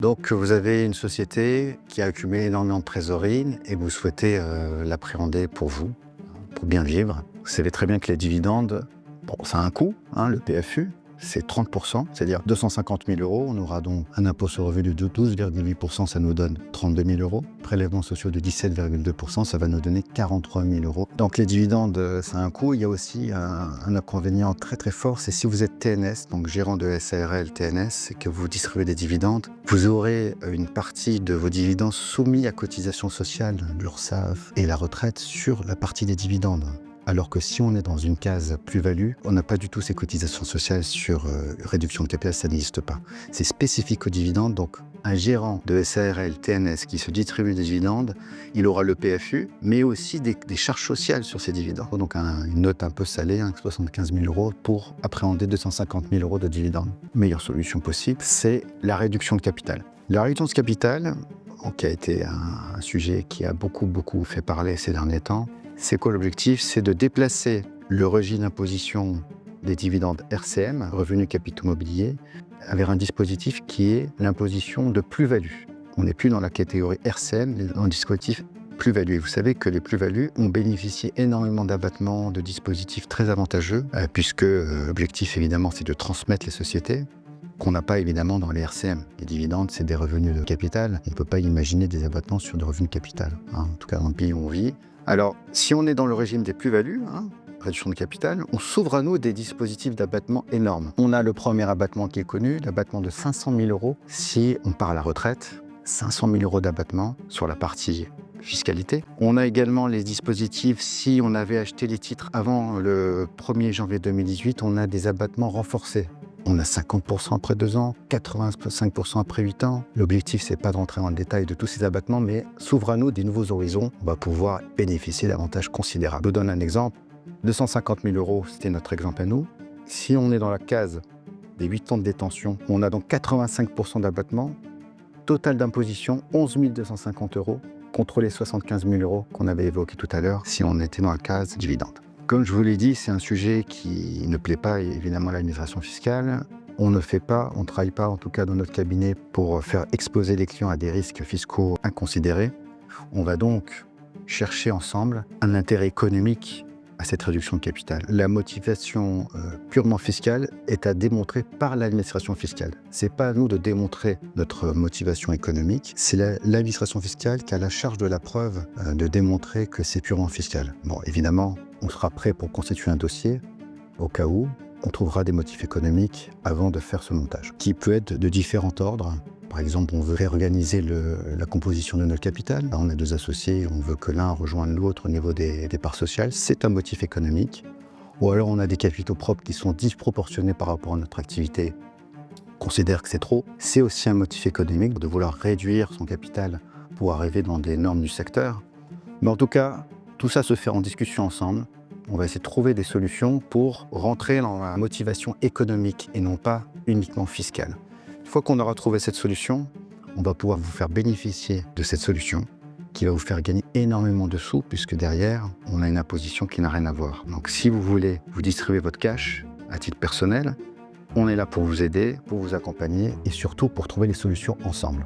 Donc, vous avez une société qui a accumulé énormément de trésorerie et vous souhaitez l'appréhender pour vous, pour bien vivre. Vous savez très bien que les dividendes, bon, ça a un coût, le PFU, c'est 30%, c'est-à-dire 250 000 euros. On aura donc un impôt sur le revenu de 12,8%, ça nous donne 32 000 euros. Prélèvements sociaux de 17,2%, ça va nous donner 43 000 euros. Donc les dividendes, ça a un coût. Il y a aussi un inconvénient très très fort, c'est si vous êtes TNS, donc gérant de SARL TNS, et que vous distribuez des dividendes, vous aurez une partie de vos dividendes soumis à cotisation sociale, l'URSSAF et la retraite sur la partie des dividendes. Alors que si on est dans une case plus-value, on n'a pas du tout ces cotisations sociales sur réduction de capital, ça n'existe pas. C'est spécifique aux dividendes, donc un gérant de SARL, TNS qui se distribue des dividendes, il aura le PFU, mais aussi des charges sociales sur ces dividendes. Donc une note un peu salée, 75 000 euros pour appréhender 250 000 euros de dividendes. Meilleure solution possible, c'est la réduction de capital. La réduction de capital, qui a été un sujet qui a beaucoup fait parler ces derniers temps, c'est quoi l'objectif? C'est de déplacer le régime d'imposition des dividendes RCM, revenus capitaux mobiliers, vers un dispositif qui est l'imposition de plus-value. On n'est plus dans la catégorie RCM, mais dans le dispositif plus-value. Et vous savez que les plus-values ont bénéficié énormément d'abattements, de dispositifs très avantageux, puisque l'objectif évidemment c'est de transmettre les sociétés, qu'on n'a pas évidemment dans les RCM. Les dividendes, c'est des revenus de capital. On ne peut pas imaginer des abattements sur des revenus de capital, en tout cas dans le pays où on vit. Alors, si on est dans le régime des plus-values, réduction de capital, on s'ouvre à nous des dispositifs d'abattement énormes. On a le premier abattement qui est connu, l'abattement de 500 000 euros si on part à la retraite. 500 000 euros d'abattement sur la partie fiscalité. On a également les dispositifs, si on avait acheté les titres avant le 1er janvier 2018, on a des abattements renforcés. On a 50% après 2 ans, 85% après 8 ans. L'objectif, c'est pas de rentrer dans le détail de tous ces abattements, mais s'ouvre à nous des nouveaux horizons. On va pouvoir bénéficier d'avantages considérables. Je vous donne un exemple. 250 000 euros, c'était notre exemple à nous. Si on est dans la case des 8 ans de détention, on a donc 85% d'abattement. Total d'imposition, 11 250 euros, contre les 75 000 euros qu'on avait évoqués tout à l'heure, si on était dans la case dividende. Comme je vous l'ai dit, c'est un sujet qui ne plaît pas évidemment à l'administration fiscale. On ne fait pas, on ne travaille pas en tout cas dans notre cabinet pour faire exposer les clients à des risques fiscaux inconsidérés. On va donc chercher ensemble un intérêt économique à cette réduction de capital. La motivation purement fiscale est à démontrer par l'administration fiscale. C'est pas à nous de démontrer notre motivation économique, c'est l'administration fiscale qui a la charge de la preuve de démontrer que c'est purement fiscal. Bon, évidemment, on sera prêt pour constituer un dossier au cas où on trouvera des motifs économiques avant de faire ce montage, qui peut être de différents ordres. Par exemple, on veut réorganiser la composition de notre capital. On a 2 associés, on veut que l'un rejoigne l'autre au niveau des parts sociales. C'est un motif économique. Ou alors on a des capitaux propres qui sont disproportionnés par rapport à notre activité. On considère que c'est trop. C'est aussi un motif économique de vouloir réduire son capital pour arriver dans des normes du secteur. Mais en tout cas, tout ça se fait en discussion ensemble. On va essayer de trouver des solutions pour rentrer dans la motivation économique et non pas uniquement fiscale. Une fois qu'on aura trouvé cette solution, on va pouvoir vous faire bénéficier de cette solution qui va vous faire gagner énormément de sous puisque derrière, on a une imposition qui n'a rien à voir. Donc si vous voulez vous distribuer votre cash à titre personnel, on est là pour vous aider, pour vous accompagner et surtout pour trouver les solutions ensemble.